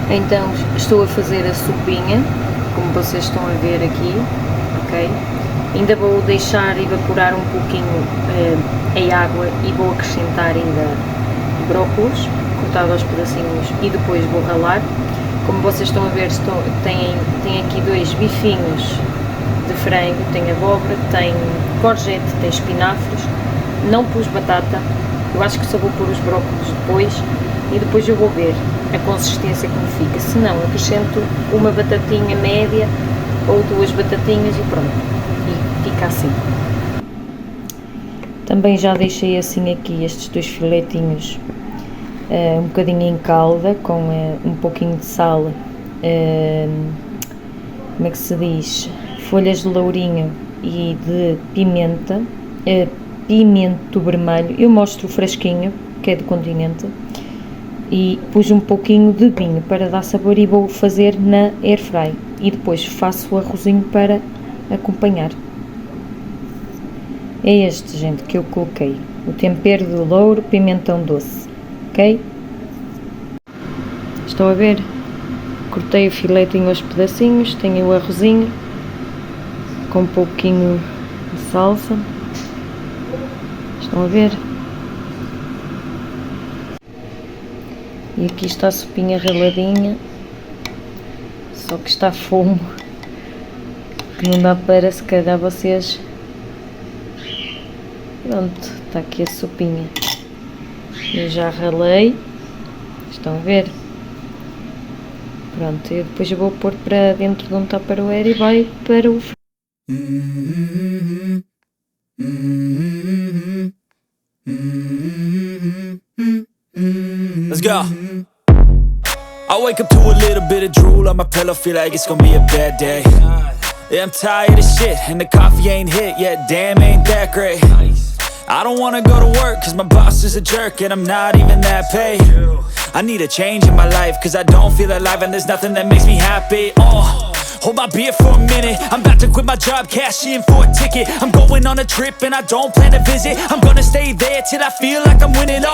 Então estou a fazer a sopinha, como vocês estão a ver aqui, ok? Ainda vou deixar evaporar um pouquinho a água e vou acrescentar ainda brócolos, cortado aos pedacinhos, e depois vou ralar. Como vocês estão a ver, tem aqui 2 bifinhos de frango, tem abóbora, tem courgette, tem espinafres, não pus batata, eu acho que só vou pôr os brócolos depois, e depois eu vou ver a consistência como fica. Se não, acrescento uma batatinha média ou 2 batatinhas e pronto, e fica assim. Também já deixei assim aqui estes 2 filetinhos um bocadinho em calda, com um pouquinho de sal, como é que se diz, folhas de lourinho e de pimenta, pimento vermelho. Eu mostro o fresquinho, que é do Continente, e pus um pouquinho de vinho para dar sabor, e vou fazer na airfry, e depois faço o arrozinho para acompanhar. É este, gente, que eu coloquei, o tempero de louro, pimentão doce, ok? Estão a ver? Cortei o filetinho aos pedacinhos, tenho o arrozinho com um pouquinho de salsa, estão a ver? E aqui está a sopinha raladinha, só que está fumo, que não dá para, se calhar vocês... Pronto, está aqui a sopinha. Eu já ralei, estão a ver? Pronto, e depois eu vou pôr para dentro de um tupperware e vai para o... Let's go. I wake up to a little bit of drool on my pillow, feel like it's gonna be a bad day. Yeah, I'm tired of shit, and the coffee ain't hit yet, damn, ain't that great. I don't wanna go to work, cause my boss is a jerk, and I'm not even that paid. I need a change in my life, cause I don't feel alive, and there's nothing that makes me happy. Hold my beer for a minute, I'm about to quit my job, cash in for a ticket. I'm going on a trip and I don't plan to visit. I'm gonna stay there till I feel like I'm winning,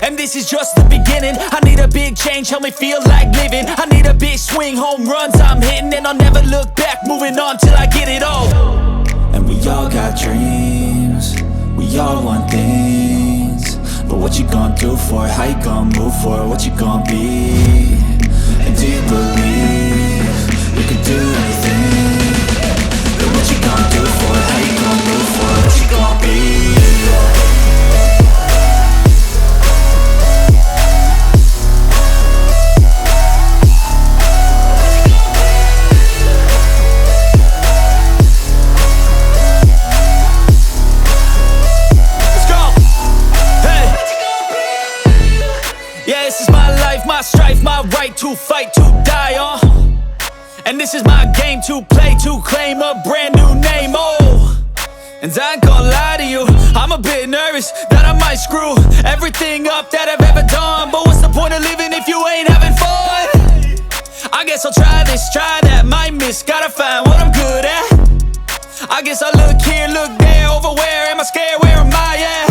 and this is just the beginning. I need a big change, help me feel like living. I need a big swing, home runs I'm hitting, and I'll never look back, moving on till I get it all. And we all got dreams, we all want things, but what you gonna do for it? How you gonna move for it? What you gonna be? And do you believe you can do anything? But what you gonna do for it? How you gonna move for it? What you gonna be? Let's go! Hey! Yeah, this is my life, my strife, my right to fight, to die on. And this is my game to play, to claim a brand new name, and I ain't gonna lie to you, I'm a bit nervous that I might screw everything up that I've ever done. But what's the point of living if you ain't having fun? I guess I'll try this, try that, might miss, gotta find what I'm good at. I guess I look here, look there, over where am I scared, where am I at?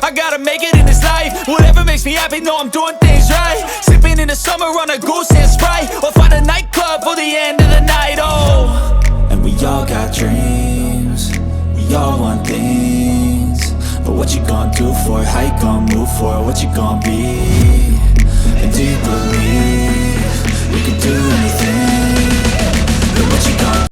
I gotta make it in this life, whatever makes me happy, know I'm doing things right. Sipping in the summer on a goose and Sprite, or find a nightclub for the end of the night, And we all got dreams, we all want things, but what you gonna do for it? How you gonna move for it? What you gonna be? And do you believe you can do anything? But what you gonna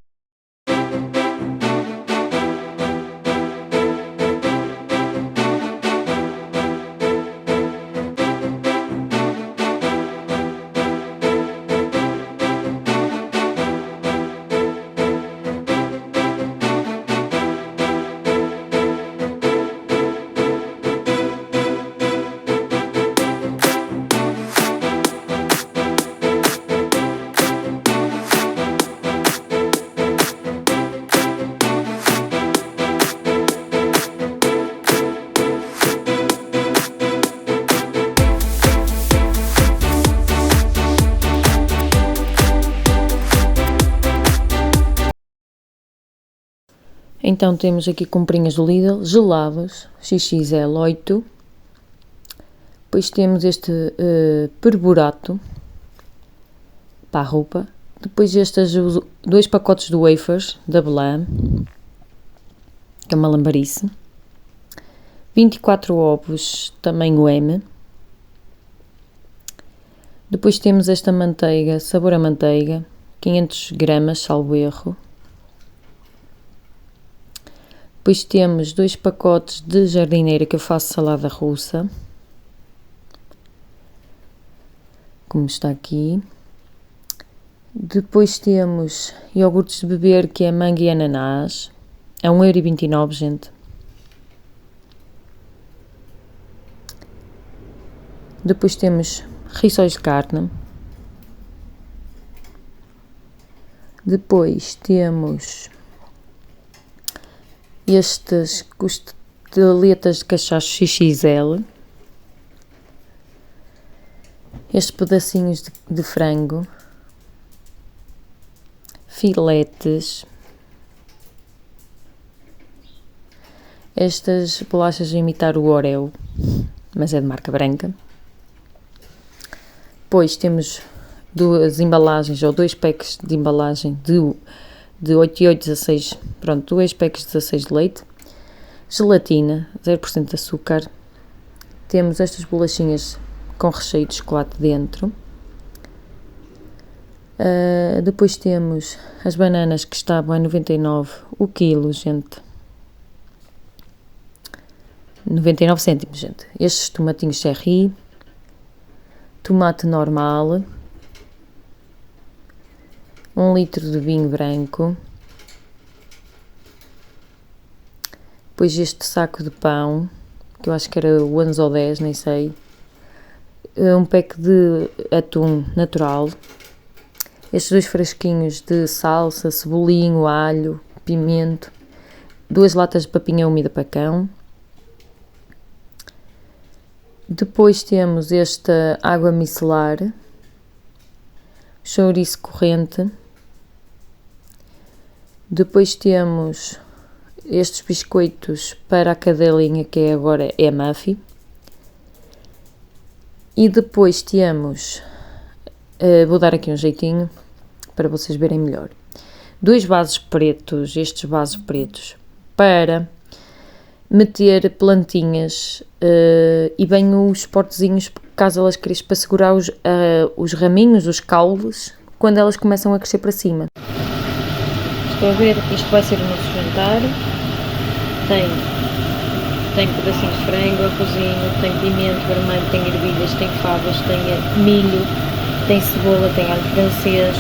Então temos aqui comprinhas do Lidl, gelados, XXL8. Depois temos este perburato, para a roupa. Depois estes 2 pacotes de wafers da Belã, que é uma lambarice. 24 ovos, tamanho M. Depois temos esta manteiga, sabor a manteiga, 500 gramas, salvo erro. Depois temos 2 pacotes de jardineira, que eu faço salada russa, como está aqui. Depois temos iogurtes de beber, que é manga e ananás, é 1,29€, gente. Depois temos rissóis de carne. Depois temos estas costeletas de cachaço XXL. Estes pedacinhos de frango. Filetes. Estas bolachas a imitar o Oreo, mas é de marca branca. Depois temos 2 embalagens, ou 2 packs de embalagem de 8 e 8, 16, pronto, 2 packs de 16 de leite. Gelatina, 0% de açúcar. Temos estas bolachinhas com recheio de chocolate dentro. Depois temos as bananas, que estavam a 99 o quilo, gente. 99 cêntimos, gente. Estes tomatinhos cherry. Tomate normal. 1 litro de vinho branco. Depois este saco de pão, que eu acho que era 11 ou 10, nem sei. Um pack de atum natural. Estes 2 frasquinhos de salsa, cebolinho, alho, pimento. 2 latas de papinha úmida para cão. Depois temos esta água micelar, chouriço corrente. Depois temos estes biscoitos para a cadelinha, que agora é Muffy. E depois temos, vou dar aqui um jeitinho para vocês verem melhor, 2 vasos pretos, estes vasos pretos, para meter plantinhas e bem os portezinhos, caso elas cresçam, para segurar os raminhos, os caules, quando elas começam a crescer para cima. Estou a ver, isto vai ser o nosso jantar. Tem pedacinhos de frango, arrozinho, tem pimento vermelho, tem ervilhas, tem favas, tem milho, tem cebola, tem alho francês.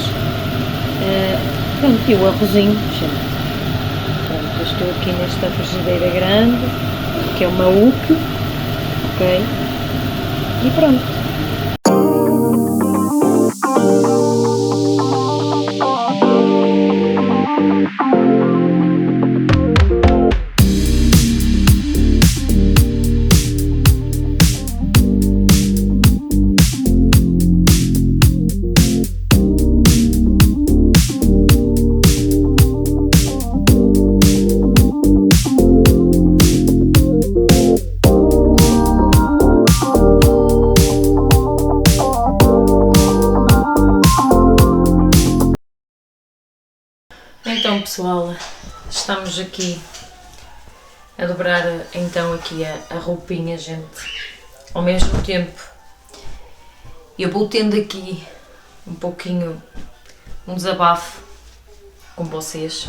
Pronto, e o arrozinho, gente. Pronto, eu estou aqui nesta frigideira grande, que é uma UC, ok? E pronto. Então pessoal, estamos aqui a dobrar então aqui a roupinha, gente. Ao mesmo tempo eu vou tendo aqui um pouquinho um desabafo com vocês.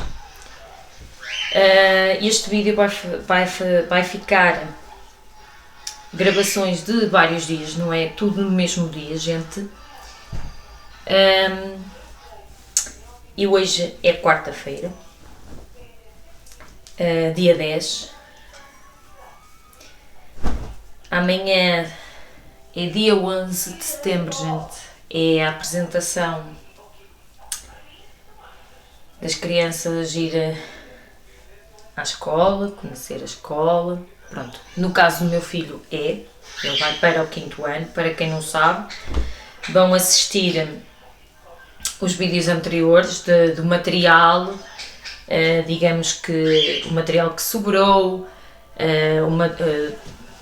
Este vídeo vai ficar gravações de vários dias, não é tudo no mesmo dia, gente. E hoje é quarta-feira, dia 10. Amanhã é dia 11 de setembro, gente. É a apresentação das crianças ir à escola, conhecer a escola. Pronto, no caso do meu filho ele vai para o 5º ano. Para quem não sabe, vão assistir os vídeos anteriores do material, digamos que o material que sobrou,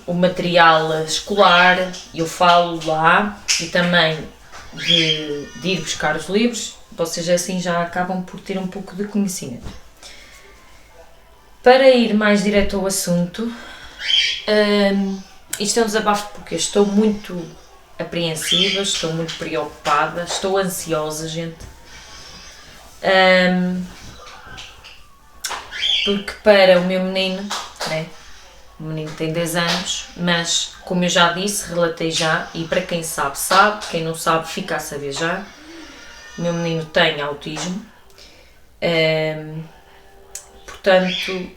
o material escolar, eu falo lá, e também de ir buscar os livros, vocês assim já acabam por ter um pouco de conhecimento. Para ir mais direto ao assunto, isto é um desabafo porque eu estou muito apreensiva, estou muito preocupada, estou ansiosa, gente. Porque para o meu menino, né, o menino tem 10 anos, mas como eu já disse, relatei já, e para quem sabe, sabe, quem não sabe, fica a saber já, o meu menino tem autismo, portanto,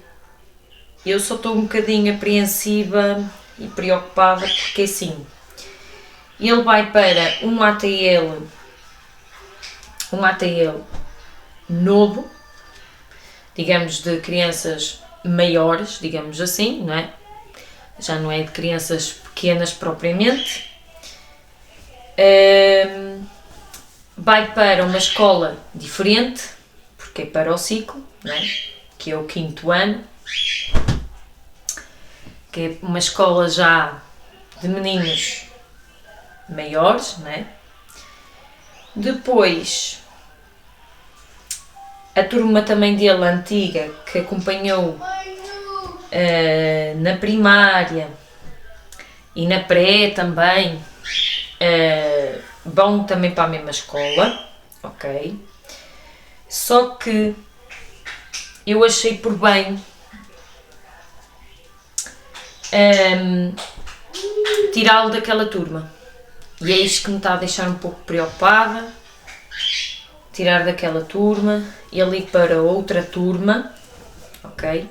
eu só estou um bocadinho apreensiva e preocupada porque assim, ele vai para um ATL novo, digamos de crianças maiores, digamos assim, não é? Já não é de crianças pequenas propriamente. Vai para uma escola diferente, porque é para o ciclo, não é? Que é o 5º ano, que é uma escola já de meninos maiores, não é? Depois, a turma também dele, antiga, que acompanhou na primária e na pré também, vão também para a mesma escola, ok? Só que eu achei por bem tirá-lo daquela turma. E é isto que me está a deixar um pouco preocupada, tirar daquela turma e ali para outra turma, ok?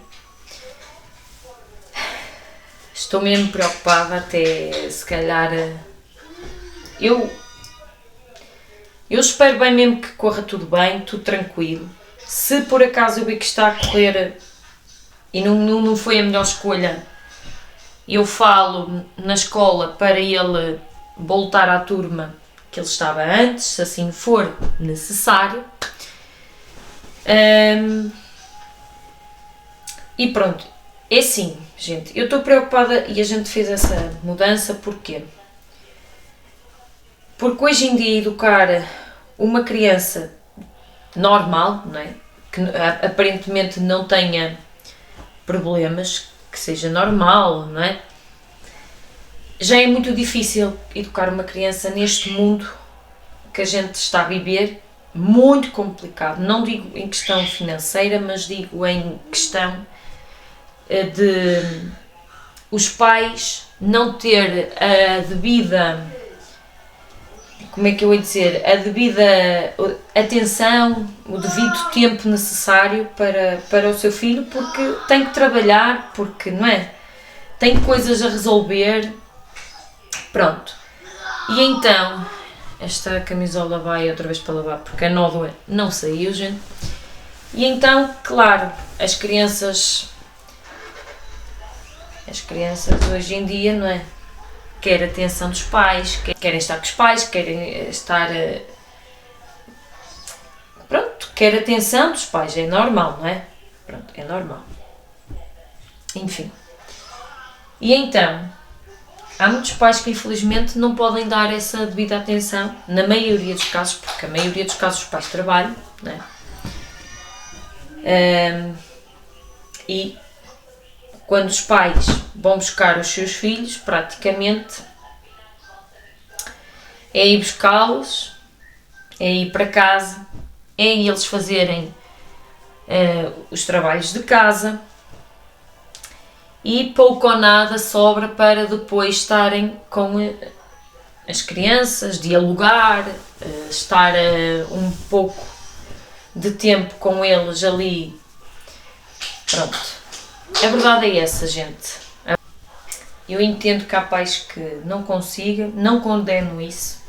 Estou mesmo preocupada, até se calhar, eu espero bem mesmo que corra tudo bem, tudo tranquilo. Se por acaso eu ver que está a correr e não foi a melhor escolha, eu falo na escola para ele voltar à turma que ele estava antes, se assim for necessário. E pronto, é assim, gente, eu estou preocupada e a gente fez essa mudança, porquê? Porque hoje em dia educar uma criança normal, não é? Que aparentemente não tenha problemas, que seja normal, não é? Já é muito difícil educar uma criança neste mundo que a gente está a viver, muito complicado. Não digo em questão financeira, mas digo em questão de os pais não ter a devida, como é que eu ia dizer, a devida atenção, o devido tempo necessário para o seu filho, porque tem que trabalhar, porque, não é? Tem coisas a resolver. Pronto, e então, esta camisola vai outra vez para lavar porque a nódoa não saiu, gente. E então, claro, as crianças hoje em dia, não é? Querem a atenção dos pais, querem estar com os pais, querem estar... Pronto, quer a atenção dos pais, é normal, não é? Pronto, é normal. Enfim. E então... há muitos pais que infelizmente não podem dar essa devida atenção, na maioria dos casos, porque a maioria dos casos os pais trabalham, né? E quando os pais vão buscar os seus filhos, praticamente é ir buscá-los, é ir para casa, é eles fazerem os trabalhos de casa, e pouco ou nada sobra para depois estarem com as crianças, dialogar, estar um pouco de tempo com eles ali. Pronto, a verdade é essa, gente. Eu entendo que há pais que não consigam, não condeno isso,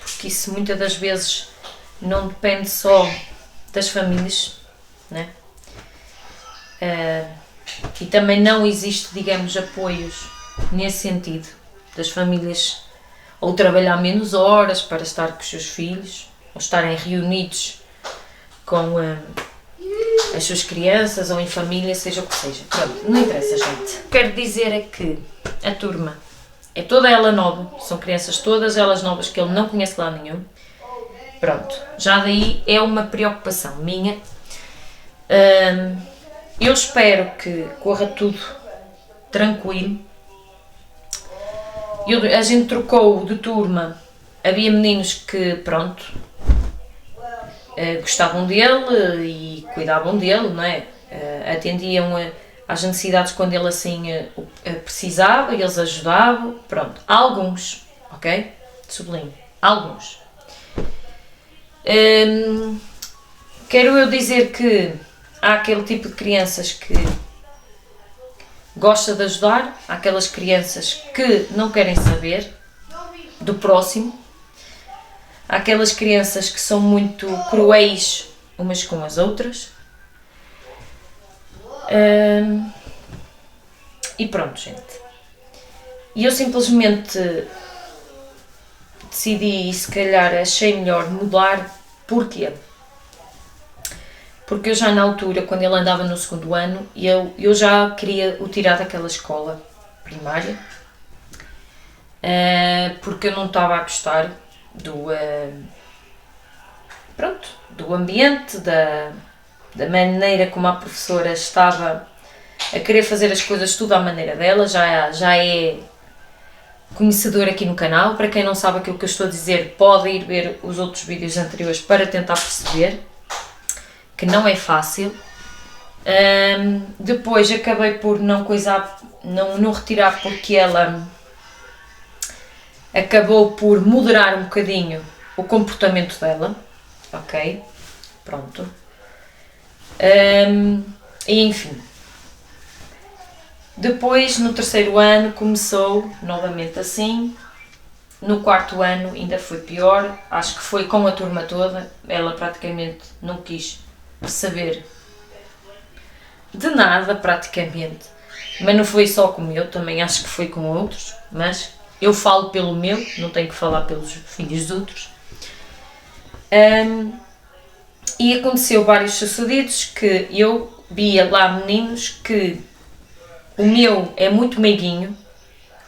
porque isso muitas das vezes não depende só das famílias, né? E também não existe, digamos, apoios nesse sentido, das famílias ou trabalhar menos horas para estar com os seus filhos, ou estarem reunidos com as suas crianças, ou em família, seja o que seja. Pronto, não interessa, gente. O que quero dizer é que a turma é toda ela nova, são crianças todas elas novas que ele não conhece lá nenhum. Pronto, já daí é uma preocupação minha. Eu espero que corra tudo tranquilo. A gente trocou de turma, havia meninos que, pronto, gostavam dele e cuidavam dele, não é? Atendiam às necessidades quando ele assim precisava, e eles ajudavam, pronto. Alguns, ok? Sublinho, alguns. Quero eu dizer que há aquele tipo de crianças que gosta de ajudar, há aquelas crianças que não querem saber do próximo, há aquelas crianças que são muito cruéis umas com as outras. E pronto, gente. E eu simplesmente decidi, e se calhar achei melhor mudar. Porquê? Porque eu já na altura, quando ele andava no segundo ano, eu já queria o tirar daquela escola primária, porque eu não estava a gostar do ambiente, da maneira como a professora estava a querer fazer as coisas tudo à maneira dela. Já é conhecedor aqui no canal. Para quem não sabe aquilo que eu estou a dizer, pode ir ver os outros vídeos anteriores para tentar perceber que não é fácil. Depois acabei por não retirar, porque ela acabou por moderar um bocadinho o comportamento dela, ok? Pronto. E enfim. Depois, no terceiro ano, começou novamente assim. No quarto ano ainda foi pior, acho que foi com a turma toda. Ela praticamente não quis saber de nada, praticamente. Mas não foi só com o meu, também acho que foi com outros. Mas eu falo pelo meu, não tenho que falar pelos filhos de outros. E aconteceu vários sucedidos que eu via lá meninos que o meu é muito meiguinho,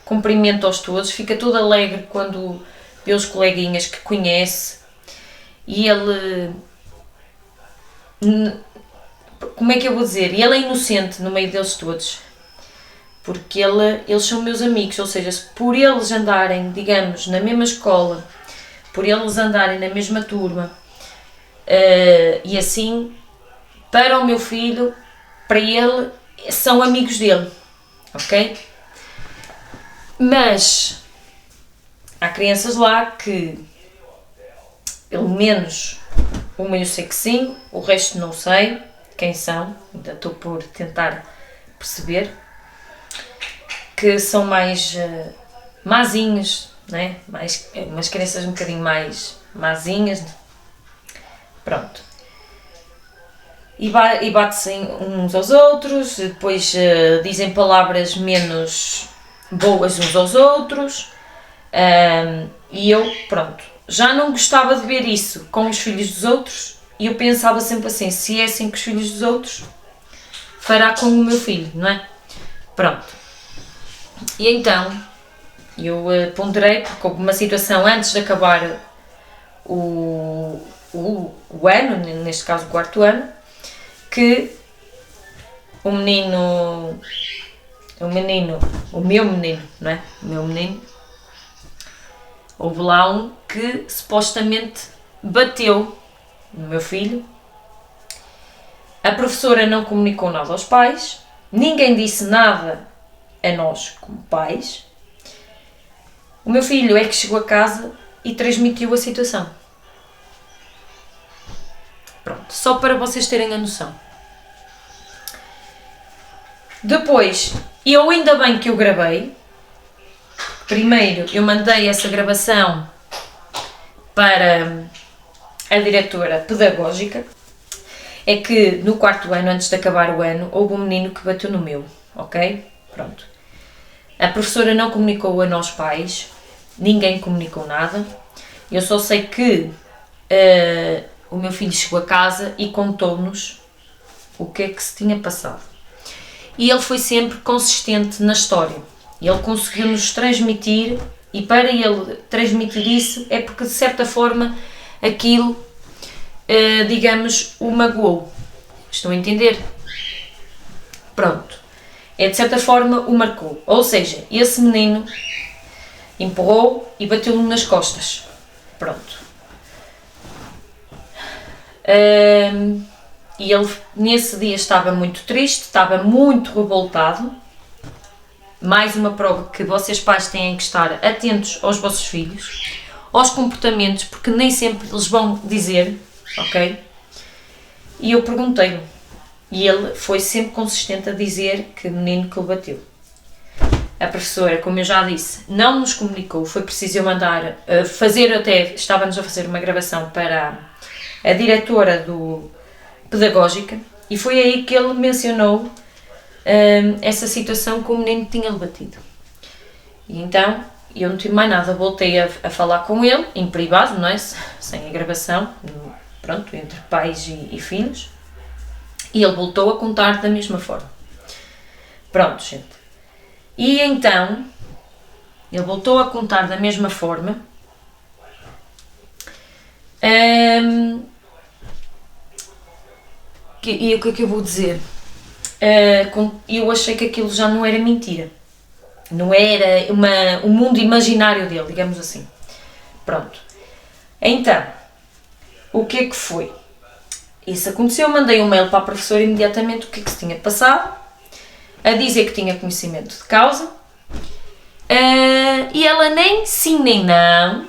cumprimenta-os todos, fica todo alegre quando vê os coleguinhas que conhece, e ele, como é que eu vou dizer, ele é inocente no meio deles todos, porque eles são meus amigos, ou seja, por eles andarem, digamos, na mesma escola, por eles andarem na mesma turma, e assim, para o meu filho, para ele, são amigos dele, ok? Mas há crianças lá que, pelo menos uma eu sei que sim, o resto não sei quem são, ainda estou por tentar perceber, que são mais mazinhos, né? Umas crianças um bocadinho mais mazinhas, pronto. E bate-se uns aos outros, depois dizem palavras menos boas uns aos outros, e eu, pronto, já não gostava de ver isso com os filhos dos outros, e eu pensava sempre assim, se é assim com os filhos dos outros, fará com o meu filho, não é? Pronto. E então, eu ponderei, porque houve uma situação antes de acabar o ano, neste caso o quarto ano, que o meu menino, não é? O meu menino, houve lá um que supostamente bateu no meu filho. A professora não comunicou nada aos pais, ninguém disse nada a nós como pais. O meu filho é que chegou a casa e transmitiu a situação. Pronto, só para vocês terem a noção. Depois, eu ainda bem que eu gravei. Primeiro, eu mandei essa gravação para a diretora pedagógica. É que no quarto ano, antes de acabar o ano, houve um menino que bateu no meu, ok? Pronto. A professora não comunicou a nós pais, ninguém comunicou nada. Eu só sei que o meu filho chegou a casa e contou-nos o que é que se tinha passado. E ele foi sempre consistente na história, Ele conseguiu nos transmitir, e para ele transmitir isso é porque de certa forma aquilo, digamos, o magoou. Estão a entender? Pronto. É de certa forma o marcou. Ou seja, esse menino empurrou e bateu-me nas costas. Pronto. E ele nesse dia estava muito triste, estava muito revoltado. Mais uma prova que vocês pais têm que estar atentos aos vossos filhos, aos comportamentos, porque nem sempre eles vão dizer, ok? E eu perguntei-lhe, e ele foi sempre consistente a dizer que o menino que lhe bateu. A professora, como eu já disse, não nos comunicou, foi preciso eu mandar fazer, até estávamos a fazer uma gravação para a diretora pedagógica, e foi aí que ele mencionou essa situação que o menino tinha-lhe batido. E então, eu não tive mais nada, voltei a falar com ele, em privado, não é? Sem a gravação, pronto, entre pais e filhos, e ele voltou a contar da mesma forma. Pronto, gente. E então, ele voltou a contar da mesma forma, e o que é que eu vou dizer? Eu achei que aquilo já não era mentira, não era um mundo imaginário dele, digamos assim. Pronto. Então, o que é que foi? Isso aconteceu, mandei um mail para a professora imediatamente o que é que se tinha passado, a dizer que tinha conhecimento de causa, e ela nem sim nem não,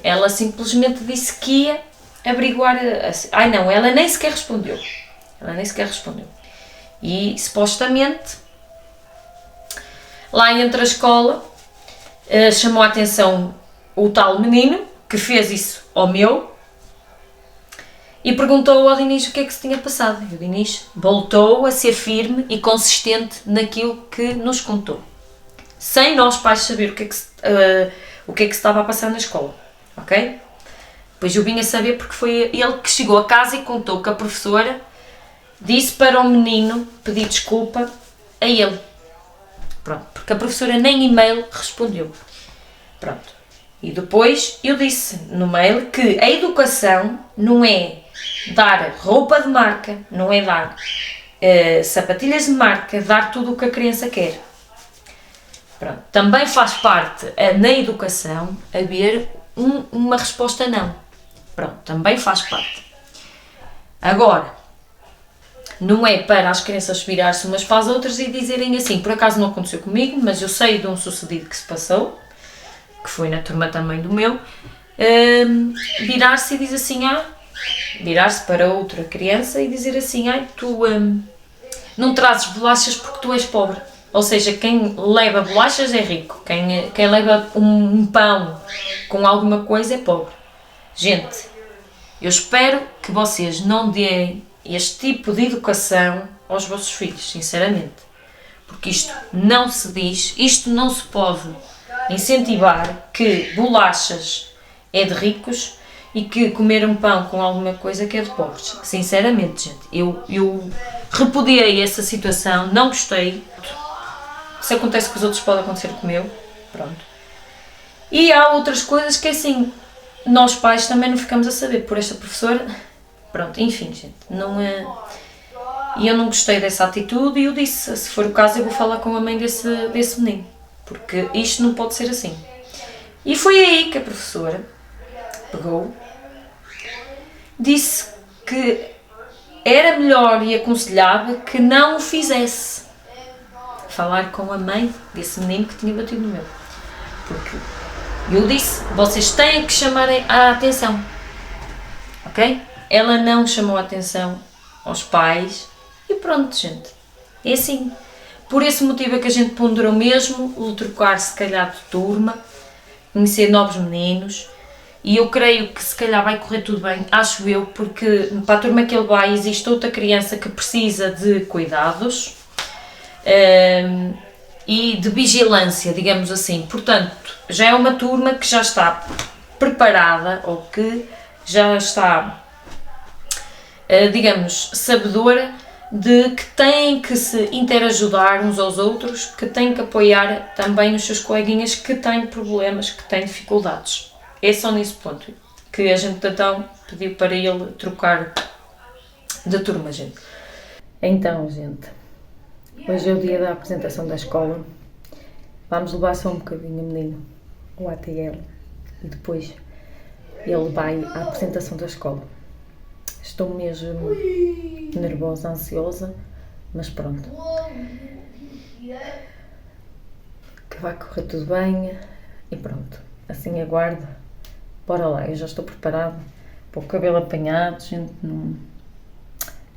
ela simplesmente disse que ia averiguar, ela nem sequer respondeu. E supostamente, lá entre a escola, chamou a atenção o tal menino que fez isso ao meu e perguntou ao Dinis o que é que se tinha passado. E o Dinis voltou a ser firme e consistente naquilo que nos contou, sem nós pais saber o que é que se estava a passar na escola, ok? Depois eu vim a saber porque foi ele que chegou a casa e contou que a professora disse para o menino pedir desculpa a ele. Pronto, porque a professora nem e-mail respondeu. Pronto. E depois eu disse no mail que a educação não é dar roupa de marca, não é dar sapatilhas de marca, dar tudo o que a criança quer. Pronto. Também faz parte na educação haver uma resposta não. Pronto, também faz parte. Agora, não é para as crianças virar-se umas para as outras e dizerem assim, por acaso não aconteceu comigo, mas eu sei de um sucedido que se passou, que foi na turma também do meu, virar-se e dizer assim, virar-se para outra criança e dizer assim, tu não trazes bolachas porque tu és pobre. Ou seja, quem leva bolachas é rico, quem leva um pão com alguma coisa é pobre. Gente, eu espero que vocês não deem este tipo de educação aos vossos filhos, sinceramente, porque isto não se diz, isto não se pode incentivar que bolachas é de ricos e que comer um pão com alguma coisa que é de pobres. Sinceramente, gente, eu repudiei essa situação, não gostei. Se acontece com os outros pode acontecer com o meu, pronto. E há outras coisas que assim, nós pais também não ficamos a saber por esta professora. Pronto, enfim, gente, e eu não gostei dessa atitude e eu disse, se for o caso eu vou falar com a mãe desse menino, porque isto não pode ser assim. E foi aí que a professora pegou, disse que era melhor e aconselhava que não o fizesse, falar com a mãe desse menino que tinha batido no meu, porque eu disse, vocês têm que chamar a atenção, ok? Ela não chamou a atenção aos pais e pronto, gente, é assim. Por esse motivo é que a gente ponderou mesmo o trocar se calhar de turma, conhecer novos meninos, e eu creio que se calhar vai correr tudo bem, acho eu, porque para a turma que ele vai existe outra criança que precisa de cuidados e de vigilância, digamos assim. Portanto, já é uma turma que já está preparada ou que já está, digamos, sabedora de que têm que se interajudar uns aos outros, que têm que apoiar também os seus coleguinhas que têm problemas, que têm dificuldades. É só nesse ponto que a gente então pediu para ele trocar de turma, gente. Então, gente, hoje é o dia da apresentação da escola. Vamos levar só um bocadinho o menino ao ATL e depois ele vai à apresentação da escola. Estou mesmo nervosa, ansiosa, mas pronto. Que vai correr tudo bem e pronto. Assim aguardo. Bora lá, eu já estou preparada. Para o cabelo apanhado, gente, não...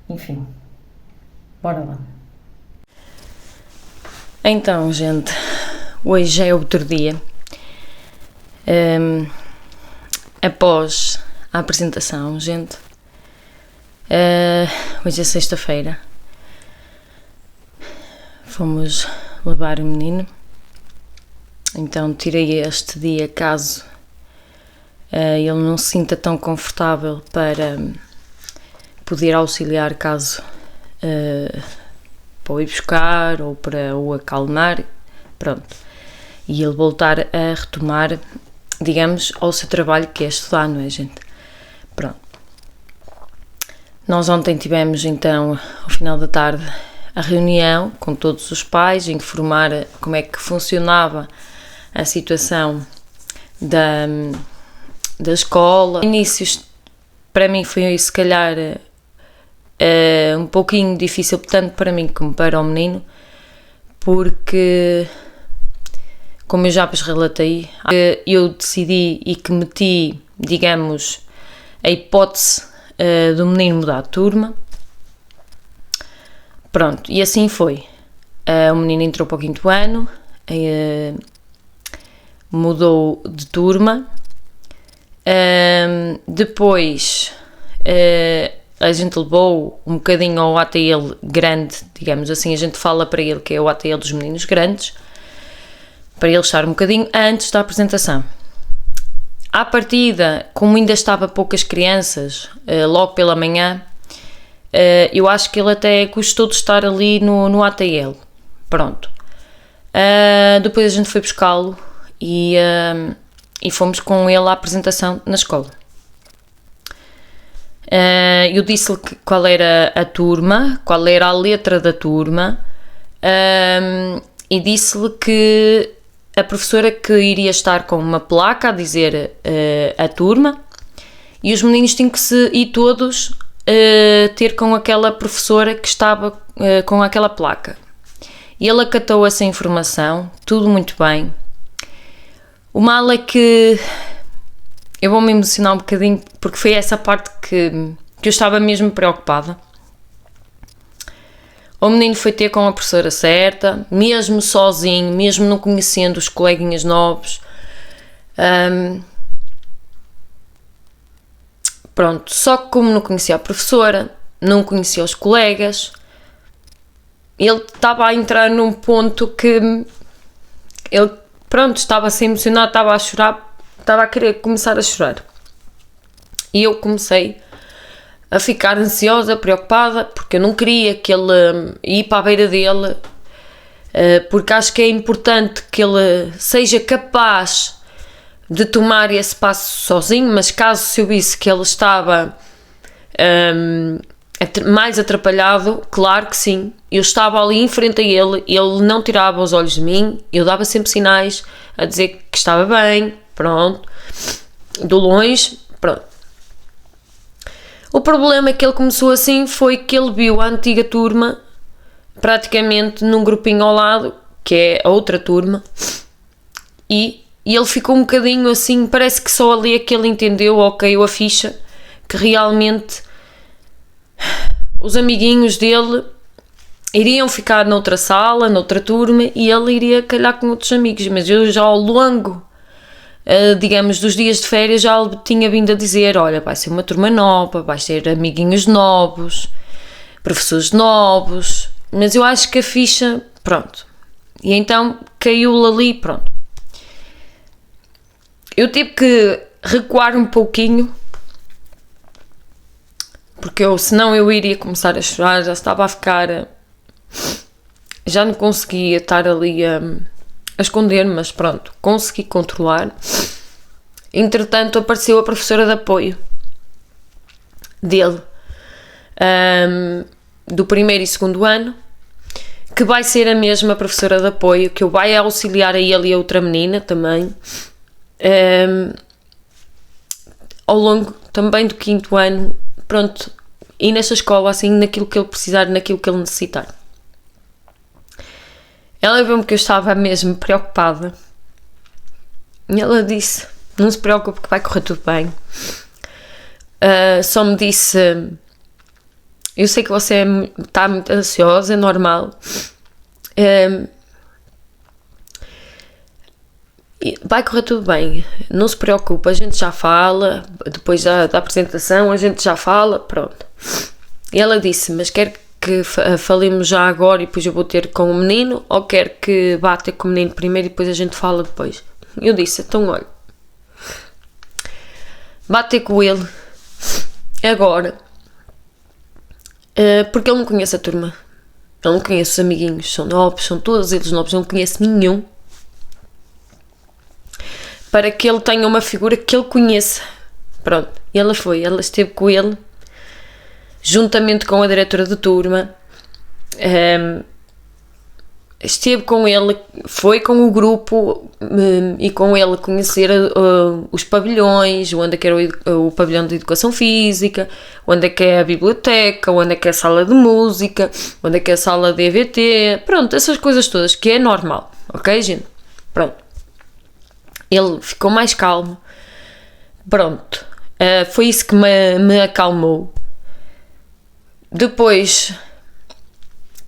Enfim, bora lá. Então, gente, hoje já é outro dia. Após a apresentação, gente, hoje é sexta-feira, fomos levar o menino, então tirei este dia caso ele não se sinta tão confortável para poder auxiliar caso para o ir buscar ou para o acalmar, pronto, e ele voltar a retomar, digamos, ao seu trabalho que é estudar, não é, gente? Pronto. Nós ontem tivemos então, ao final da tarde, a reunião com todos os pais, informar como é que funcionava a situação da escola. No início, para mim foi se calhar um pouquinho difícil, tanto para mim como para o menino, porque, como eu já vos relatei, eu decidi e que meti, digamos, a hipótese do menino mudar de turma. Pronto, e assim foi. O menino entrou para o 5º ano, mudou de turma. Depois a gente levou um bocadinho ao ATL grande, digamos assim, a gente fala para ele que é o ATL dos meninos grandes, para ele estar um bocadinho antes da apresentação. À partida, como ainda estava poucas crianças, logo pela manhã, eu acho que ele até gostou de estar ali no ATL. Pronto. Depois a gente foi buscá-lo e fomos com ele à apresentação na escola. Eu disse-lhe qual era a turma, qual era a letra da turma, e disse-lhe que a professora que iria estar com uma placa a dizer a turma, e os meninos tinham que se ir todos ter com aquela professora que estava com aquela placa. E ele acatou essa informação, tudo muito bem. O mal é que eu vou me emocionar um bocadinho, porque foi essa parte que eu estava mesmo preocupada. O menino foi ter com a professora certa, mesmo sozinho, mesmo não conhecendo os coleguinhas novos. Pronto, só que como não conhecia a professora, não conhecia os colegas, ele estava a entrar num ponto que ele, pronto, estava a se emocionar, estava a chorar, estava a querer começar a chorar. E eu comecei a ficar ansiosa, preocupada, porque eu não queria que ele ir para a beira dele, porque acho que é importante que ele seja capaz de tomar esse passo sozinho, mas caso se eu visse que ele estava mais atrapalhado, claro que sim, eu estava ali em frente a ele, ele não tirava os olhos de mim, eu dava sempre sinais a dizer que estava bem, pronto, de longe, pronto. O problema é que ele começou assim, foi que ele viu a antiga turma praticamente num grupinho ao lado, que é a outra turma, e ele ficou um bocadinho assim, parece que só ali é que ele entendeu, ou caiu a ficha, que realmente os amiguinhos dele iriam ficar noutra sala, noutra turma, e ele iria calhar com outros amigos, mas eu já ao longo, digamos, dos dias de férias já lhe tinha vindo a dizer, olha, vai ser uma turma nova, vai ser amiguinhos novos, professores novos, mas eu acho que a ficha, pronto, e então caiu-lhe ali, pronto. Eu tive que recuar um pouquinho, porque senão eu iria começar a chorar, já estava a ficar, já não conseguia estar ali a esconder, mas pronto, consegui controlar. Entretanto apareceu a professora de apoio dele, do primeiro e segundo ano, que vai ser a mesma professora de apoio, que eu vai auxiliar a ele e a outra menina também, ao longo também do quinto ano, pronto, e nesta escola, assim, naquilo que ele precisar, naquilo que ele necessitar. Ela viu-me que eu estava mesmo preocupada, e ela disse, não se preocupe que vai correr tudo bem. Só me disse, eu sei que você está muito ansiosa, é normal, vai correr tudo bem, não se preocupe, a gente já fala, depois da apresentação a gente já fala, pronto. E ela disse, mas quer que falemos já agora e depois eu vou ter com o menino, ou quer que vá ter com o menino primeiro e depois a gente fala depois? Eu disse, então olha, vá ter com ele agora, porque ele não conhece a turma, ele não conhece os amiguinhos, são novos, são todos eles novos, não conhece nenhum, para que ele tenha uma figura que ele conheça. Pronto, e ela esteve com ele, juntamente com a diretora de turma, esteve com ele, foi com o grupo e com ele conhecer os pavilhões, onde é que era o pavilhão de educação física, onde é que é a biblioteca, onde é que é a sala de música, onde é que é a sala de EVT, pronto, essas coisas todas, que é normal, ok, gente? Pronto. Ele ficou mais calmo, pronto, foi isso que me acalmou. Depois,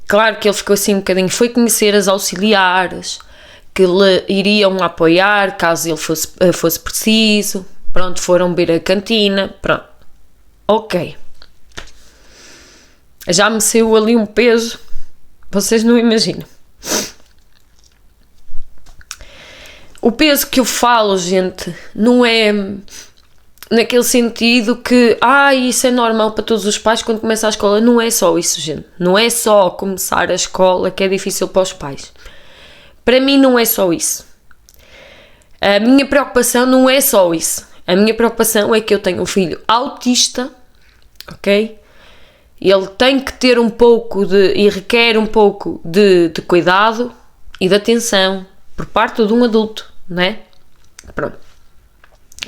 claro que ele ficou assim um bocadinho, foi conhecer as auxiliares, que lhe iriam apoiar caso ele fosse preciso, pronto, foram ver a cantina, pronto, ok. Já me saiu ali um peso, vocês não imaginam. O peso que eu falo, gente, não é naquele sentido que isso é normal para todos os pais quando começa a escola. Não é só isso, gente. Não é só começar a escola que é difícil para os pais. Para mim não é só isso. A minha preocupação não é só isso. A minha preocupação é que eu tenho um filho autista, ok? Ele tem que ter um pouco e requer um pouco de cuidado e de atenção por parte de um adulto, não é? Pronto.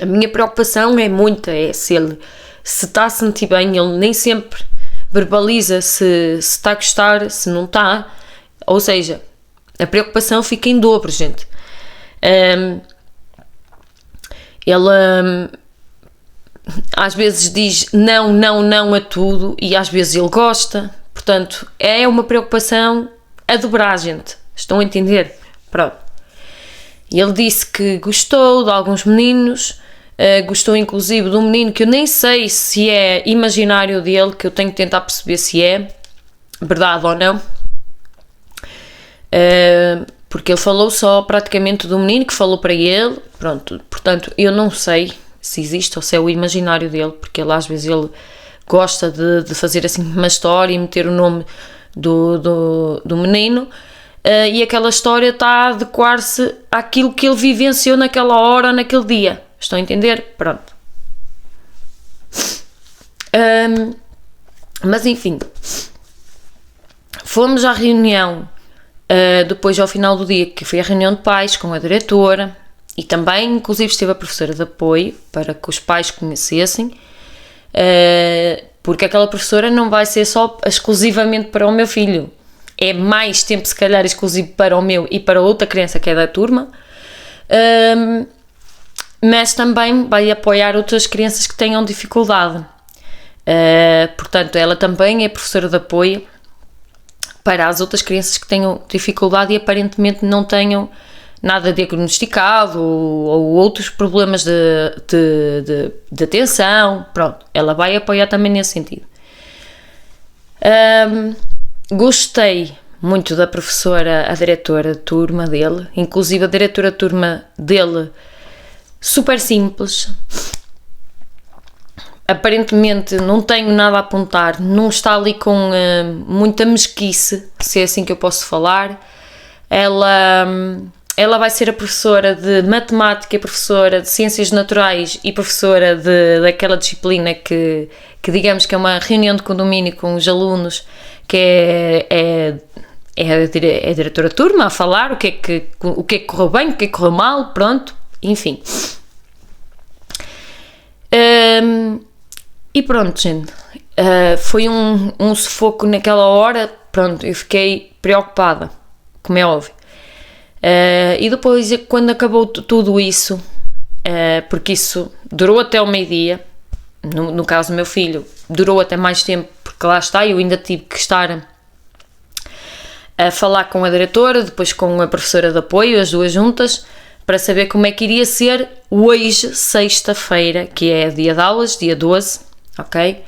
A minha preocupação é muita, se ele se está a sentir bem, ele nem sempre verbaliza se está a gostar, se não está, ou seja, a preocupação fica em dobro, gente. Ele às vezes diz não a tudo e às vezes ele gosta, portanto é uma preocupação a dobrar, gente, estão a entender? Pronto. Ele disse que gostou de alguns meninos, gostou inclusive de um menino que eu nem sei se é imaginário dele, que eu tenho que tentar perceber se é verdade ou não, porque ele falou só praticamente do menino que falou para ele, pronto, portanto eu não sei se existe ou se é o imaginário dele, porque ele às vezes ele gosta de fazer assim uma história e meter o nome do menino, e aquela história está a adequar-se àquilo que ele vivenciou naquela hora, naquele dia. Estão a entender? Pronto. Mas enfim, fomos à reunião, depois ao final do dia, que foi a reunião de pais com a diretora, e também inclusive esteve a professora de apoio, para que os pais conhecessem, porque aquela professora não vai ser só exclusivamente para o meu filho. É mais tempo, se calhar, exclusivo para o meu e para outra criança que é da turma, mas também vai apoiar outras crianças que tenham dificuldade. Portanto, ela também é professora de apoio para as outras crianças que tenham dificuldade e aparentemente não tenham nada diagnosticado ou outros problemas de atenção. Pronto, ela vai apoiar também nesse sentido. Gostei muito da professora, a diretora de turma dele, inclusive a diretora de turma dele, super simples, aparentemente não tenho nada a apontar, não está ali com muita mesquice, se é assim que eu posso falar. Ela vai ser a professora de matemática, professora de ciências naturais e professora daquela disciplina que digamos que é uma reunião de condomínio com os alunos, que é a diretora de turma a falar o que é que correu bem, o que é que correu mal, pronto, enfim. E pronto, gente, foi um sufoco naquela hora, pronto, eu fiquei preocupada, como é óbvio. E depois, quando acabou tudo isso, porque isso durou até o meio-dia, no caso do meu filho, durou até mais tempo, porque lá está, eu ainda tive que estar a falar com a diretora, depois com a professora de apoio, as duas juntas, para saber como é que iria ser hoje, sexta-feira, que é dia de aulas, dia 12, ok?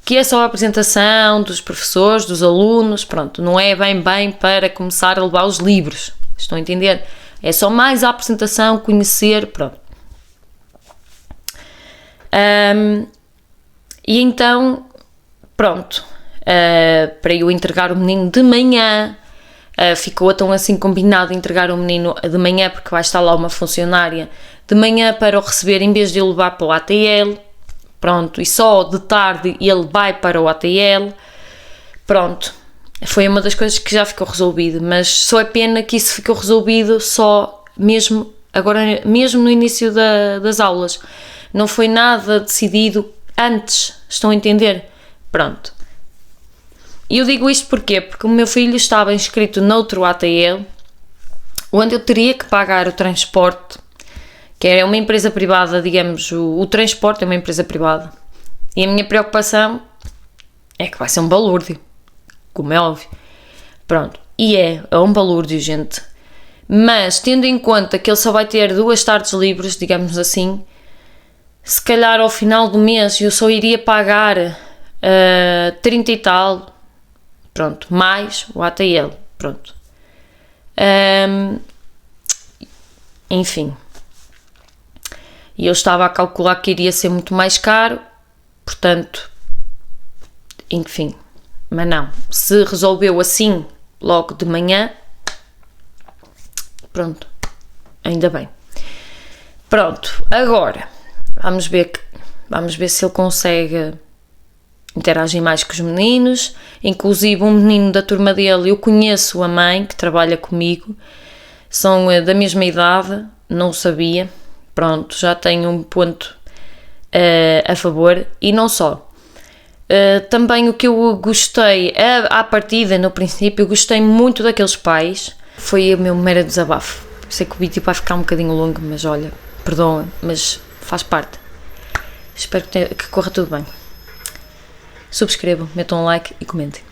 Que é só a apresentação dos professores, dos alunos, pronto, não é bem para começar a levar os livros, estão a entender? É só mais a apresentação, conhecer, pronto. E então, pronto, para eu entregar o menino de manhã, ficou tão assim combinado entregar o menino de manhã, porque vai estar lá uma funcionária de manhã para o receber, em vez de ele levar para o ATL, pronto, e só de tarde ele vai para o ATL, pronto, foi uma das coisas que já ficou resolvido, mas só é pena que isso ficou resolvido só mesmo, agora mesmo no início das aulas, não foi nada decidido antes, estão a entender? Pronto. E eu digo isto porquê? Porque o meu filho estava inscrito noutro ATL, onde eu teria que pagar o transporte, que é uma empresa privada, digamos, o transporte é uma empresa privada. E a minha preocupação é que vai ser um balúrdio, como é óbvio. Pronto, e é um balúrdio, gente. Mas, tendo em conta que ele só vai ter 2 tardes livres, digamos assim, se calhar ao final do mês eu só iria pagar 30 e tal, pronto, mais o ATL, pronto. Enfim. E eu estava a calcular que iria ser muito mais caro, portanto, enfim. Mas não, se resolveu assim, logo de manhã, pronto, ainda bem. Pronto, agora, vamos ver se ele consegue interagir mais com os meninos, inclusive um menino da turma dele, eu conheço a mãe que trabalha comigo, são da mesma idade, não sabia, pronto, já tenho um ponto a favor, e não só. Também o que eu gostei, à partida, no princípio, eu gostei muito daqueles pais, foi o meu mero desabafo. Sei que o vídeo vai ficar um bocadinho longo, mas olha, perdoa, mas faz parte. Espero que corra tudo bem. Subscrevam, metam um like e comentem.